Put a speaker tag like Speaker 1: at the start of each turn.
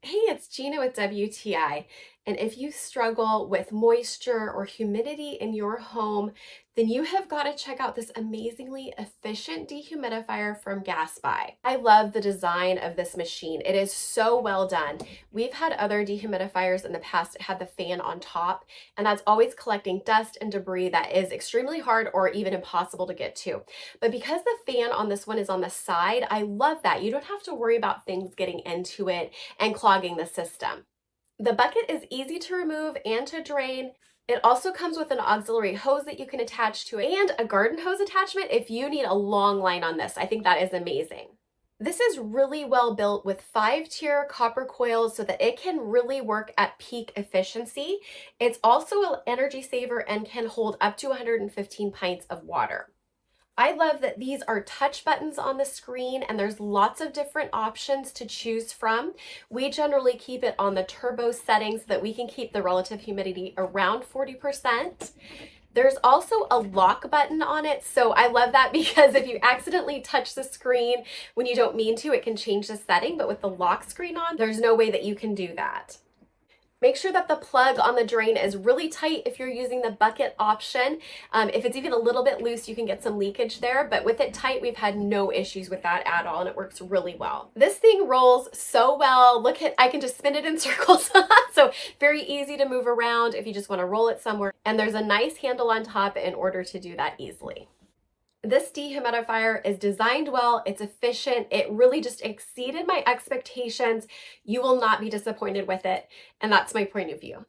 Speaker 1: Hey, it's Gina with WTI. And if you struggle with moisture or humidity in your home, then you have got to check out this amazingly efficient dehumidifier from Gasbye. I love the design of this machine. It is so well done. We've had other dehumidifiers in the past that had the fan on top, and that's always collecting dust and debris that is extremely hard or even impossible to get to. But because the fan on this one is on the side, I love that. You don't have to worry about things getting into it and clogging the system. The bucket is easy to remove and to drain. It also comes with an auxiliary hose that you can attach to it and a garden hose attachment if you need a long line on this. I think that is amazing. This is really well built with 5-tier copper coils so that it can really work at peak efficiency. It's also an energy saver and can hold up to 115 pints of water. I love that these are touch buttons on the screen and there's lots of different options to choose from. We generally keep it on the turbo setting so that we can keep the relative humidity around 40%. There's also a lock button on it, so I love that because if you accidentally touch the screen when you don't mean to, it can change the setting, but with the lock screen on, there's no way that you can do that. Make sure that the plug on the drain is really tight if you're using the bucket option. If it's even a little bit loose, you can get some leakage there, but with it tight, we've had no issues with that at all, and it works really well. This thing rolls so well. Look at, I can just spin it in circles, so very easy to move around if you just want to roll it somewhere, and there's a nice handle on top in order to do that easily. This dehumidifier is designed well, it's efficient, it really just exceeded my expectations. You will not be disappointed with it, and that's my point of view.